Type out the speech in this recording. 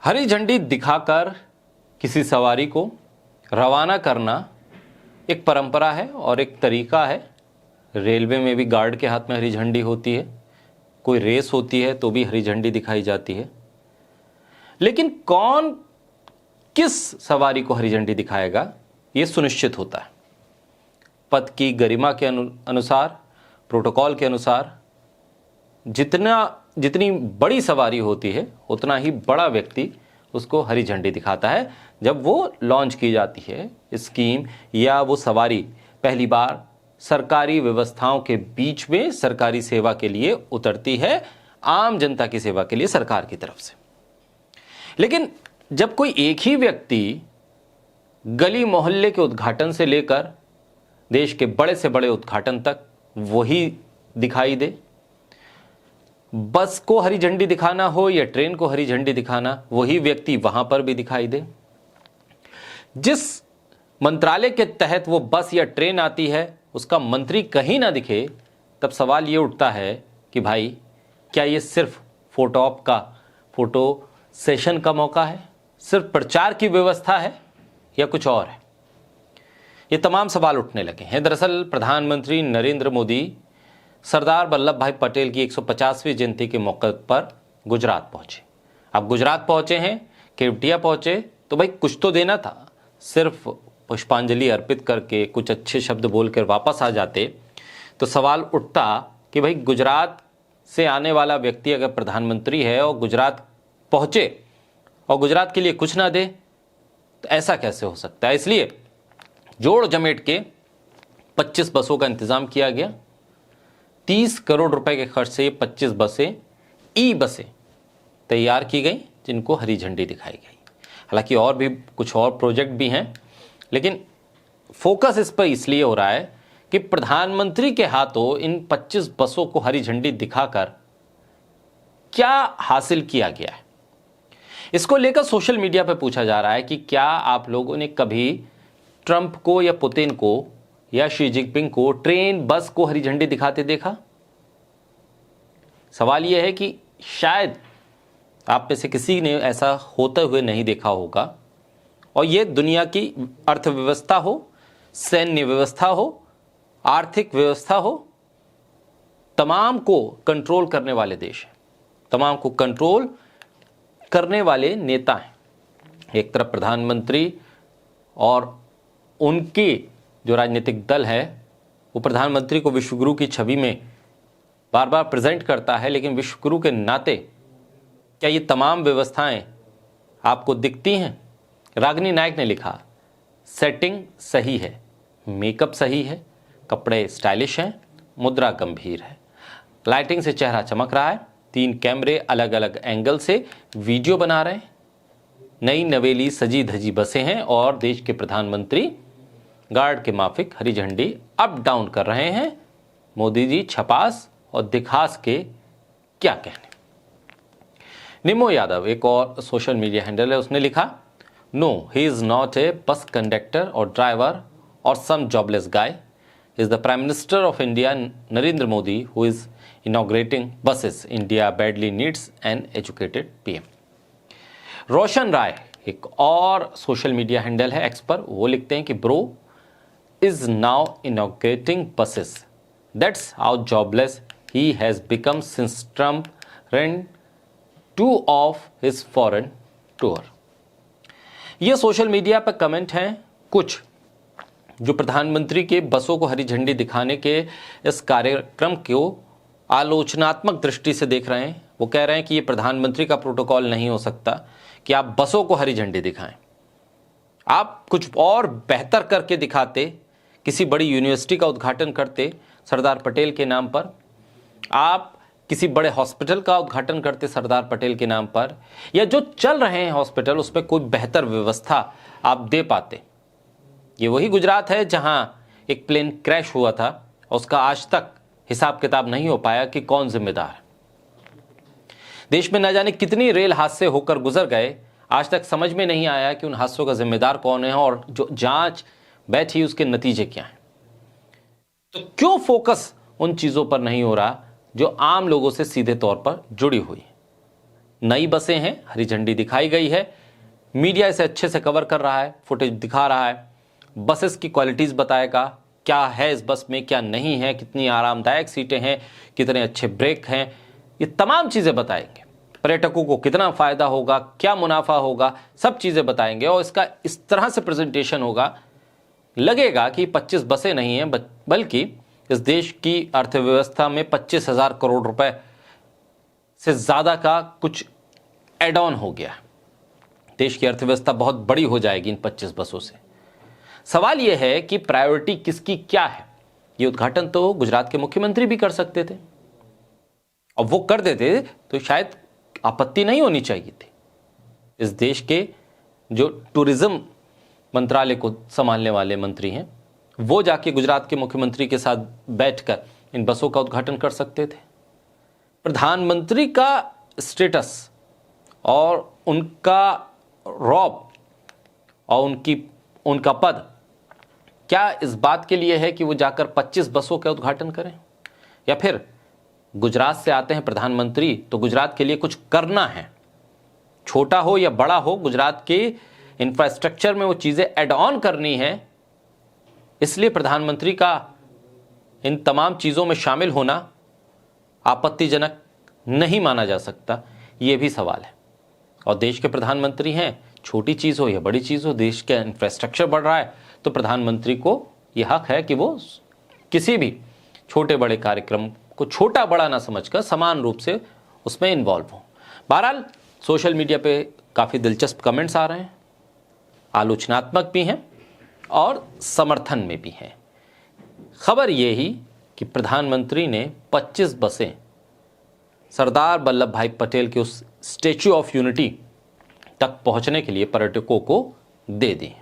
हरी झंडी दिखाकर किसी सवारी को रवाना करना एक परंपरा है और एक तरीका है। रेलवे में भी गार्ड के हाथ में हरी झंडी होती है, कोई रेस होती है तो भी हरी झंडी दिखाई जाती है। लेकिन कौन किस सवारी को हरी झंडी दिखाएगा ये सुनिश्चित होता है। पद की गरिमा के अनुसार, प्रोटोकॉल के अनुसार जितनी बड़ी सवारी होती है उतना ही बड़ा व्यक्ति उसको हरी झंडी दिखाता है। जब वो लॉन्च की जाती है स्कीम या वो सवारी पहली बार सरकारी व्यवस्थाओं के बीच में सरकारी सेवा के लिए उतरती है, आम जनता की सेवा के लिए सरकार की तरफ से। लेकिन जब कोई एक ही व्यक्ति गली मोहल्ले के उद्घाटन से लेकर देश के बड़े से बड़े उद्घाटन तक वही दिखाई दे, बस को हरी झंडी दिखाना हो या ट्रेन को हरी झंडी दिखाना, वही व्यक्ति वहां पर भी दिखाई दे। जिस मंत्रालय के तहत वो बस या ट्रेन आती है उसका मंत्री कहीं ना दिखे, तब सवाल ये उठता है कि भाई क्या ये सिर्फ फोटो सेशन का मौका है, सिर्फ प्रचार की व्यवस्था है या कुछ और है। ये तमाम सवाल उठने लगे हैं। दरअसल प्रधानमंत्री नरेंद्र मोदी सरदार वल्लभ भाई पटेल की 150वीं जयंती के मौके पर गुजरात पहुंचे। अब गुजरात पहुंचे हैं, केवटिया पहुंचे, तो भाई कुछ तो देना था। सिर्फ पुष्पांजलि अर्पित करके कुछ अच्छे शब्द बोलकर वापस आ जाते तो सवाल उठता कि भाई गुजरात से आने वाला व्यक्ति अगर प्रधानमंत्री है और गुजरात पहुंचे और गुजरात के लिए कुछ ना दे तो ऐसा कैसे हो सकता है। इसलिए जोड़ जमेट के 25 बसों का इंतजाम किया गया। 30 करोड़ रुपए के खर्च से 25 बसें ई बसें तैयार की गई जिनको हरी झंडी दिखाई गई। हालांकि और भी कुछ और प्रोजेक्ट भी हैं, लेकिन फोकस इस पर इसलिए हो रहा है कि प्रधानमंत्री के हाथों इन 25 बसों को हरी झंडी दिखाकर क्या हासिल किया गया है। इसको लेकर सोशल मीडिया पर पूछा जा रहा है कि क्या आप लोगों ने कभी ट्रंप को या पुतिन को या शी जिनपिंग को ट्रेन बस को हरी झंडी दिखाते देखा। सवाल यह है कि शायद आप में से किसी ने ऐसा होते हुए नहीं देखा होगा। और यह दुनिया की अर्थव्यवस्था हो, सैन्य व्यवस्था हो, आर्थिक व्यवस्था हो, तमाम को कंट्रोल करने वाले देश हैं, तमाम को कंट्रोल करने वाले नेता हैं। एक तरफ प्रधानमंत्री और उनकी जो राजनीतिक दल है वो प्रधानमंत्री को विश्वगुरु की छवि में बार बार प्रेजेंट करता है, लेकिन विश्वगुरु के नाते क्या ये तमाम व्यवस्थाएं आपको दिखती हैं। रागिनी नायक ने लिखा, सेटिंग सही है, मेकअप सही है, कपड़े स्टाइलिश हैं, मुद्रा गंभीर है, लाइटिंग से चेहरा चमक रहा है, 3 कैमरे अलग अलग एंगल से वीडियो बना रहे हैं, नई नवेली सजी धजी बसें हैं और देश के प्रधानमंत्री गार्ड के माफिक हरी झंडी अप डाउन कर रहे हैं। मोदी जी छपास और दिखास के क्या कहने। निमो यादव एक और सोशल मीडिया हैंडल है, उसने लिखा, no he is not a bus conductor और ड्राइवर और some jobless guy, is the prime minister of India Narendra Modi who is inaugurating buses. India badly needs an educated PM. Roshan Rai एक और सोशल मीडिया हैंडल है X पर, वो लिखते हैं कि bro is now inaugurating buses. That's how jobless he has become since Trump ran 2 of his foreign tour. ये social media पर कमेंट हैं कुछ जो प्रधानमंत्री के बसों को हरी झंडी दिखाने के इस कार्यक्रम को आलोचनात्मक दृष्टि से देख रहे हैं। वो कह रहे हैं कि ये प्रधानमंत्री का प्रोटोकॉल नहीं हो सकता कि आप बसों को हरी झंडी दिखाएं। आप कुछ और बेहतर करके दिखाते, किसी बड़ी यूनिवर्सिटी का उद्घाटन करते सरदार पटेल के नाम पर, आप किसी बड़े हॉस्पिटल का उद्घाटन करते सरदार पटेल के नाम पर, या जो चल रहे हैं हॉस्पिटल उस पर कोई बेहतर व्यवस्था आप दे पाते। ये वही गुजरात है जहां एक प्लेन क्रैश हुआ था और उसका आज तक हिसाब किताब नहीं हो पाया कि कौन जिम्मेदार। देश में न जाने कितनी रेल हादसे होकर गुजर गए, आज तक समझ में नहीं आया कि उन हादसों का जिम्मेदार कौन है और जो जांच बैठी उसके नतीजे क्या हैं। तो क्यों फोकस उन चीजों पर नहीं हो रहा जो आम लोगों से सीधे तौर पर जुड़ी हुई है। नई बसें हैं, हरी झंडी दिखाई गई है, मीडिया इसे अच्छे से कवर कर रहा है, फुटेज दिखा रहा है, बसेस की क्वालिटीज़ बताएगा, क्या है इस बस में क्या नहीं है, कितनी आरामदायक सीटें हैं, कितने अच्छे ब्रेक हैं, ये तमाम चीज़ें बताएंगे। पर्यटकों को कितना फ़ायदा होगा, क्या मुनाफा होगा, सब चीज़ें बताएंगे। और इसका इस तरह से प्रेजेंटेशन होगा, लगेगा कि 25 बसें नहीं हैं, बल्कि इस देश की अर्थव्यवस्था में 25,000 करोड़ रुपए से ज़्यादा का कुछ एड ऑन हो गया। देश की अर्थव्यवस्था बहुत बड़ी हो जाएगी इन 25 बसों से। सवाल यह है कि प्रायोरिटी किसकी क्या है। ये उद्घाटन तो गुजरात के मुख्यमंत्री भी कर सकते थे, और वो कर देते तो शायद आपत्ति नहीं होनी चाहिए थी। इस देश के जो टूरिज्म मंत्रालय को संभालने वाले मंत्री हैं, वो जाके गुजरात के मुख्यमंत्री के साथ बैठकर इन बसों का उद्घाटन कर सकते थे। प्रधानमंत्री का स्टेटस और उनका रॉब और उनका पद क्या इस बात के लिए है कि वो जाकर 25 बसों का उद्घाटन करें? या फिर गुजरात से आते हैं प्रधानमंत्री तो गुजरात के लिए कुछ करना है, छोटा हो या बड़ा हो, गुजरात के इंफ्रास्ट्रक्चर में वो चीज़ें ऐड ऑन करनी है, इसलिए प्रधानमंत्री का इन तमाम चीज़ों में शामिल होना आपत्तिजनक नहीं माना जा सकता। ये भी सवाल है। और देश के प्रधानमंत्री हैं, छोटी चीज़ हो या बड़ी चीज़ हो, देश का इंफ्रास्ट्रक्चर बढ़ रहा है तो प्रधानमंत्री को यह हक है कि वो किसी भी छोटे बड़े कार्यक्रम को छोटा बड़ा ना समझकर समान रूप से उसमें इन्वॉल्व हो। बहरहाल सोशल मीडिया पे काफ़ी दिलचस्प कमेंट्स आ रहे हैं, आलोचनात्मक भी हैं और समर्थन में भी हैं। खबर ये ही कि प्रधानमंत्री ने 25 बसें सरदार वल्लभ भाई पटेल के उस स्टैच्यू ऑफ यूनिटी तक पहुंचने के लिए पर्यटकों को दे दी।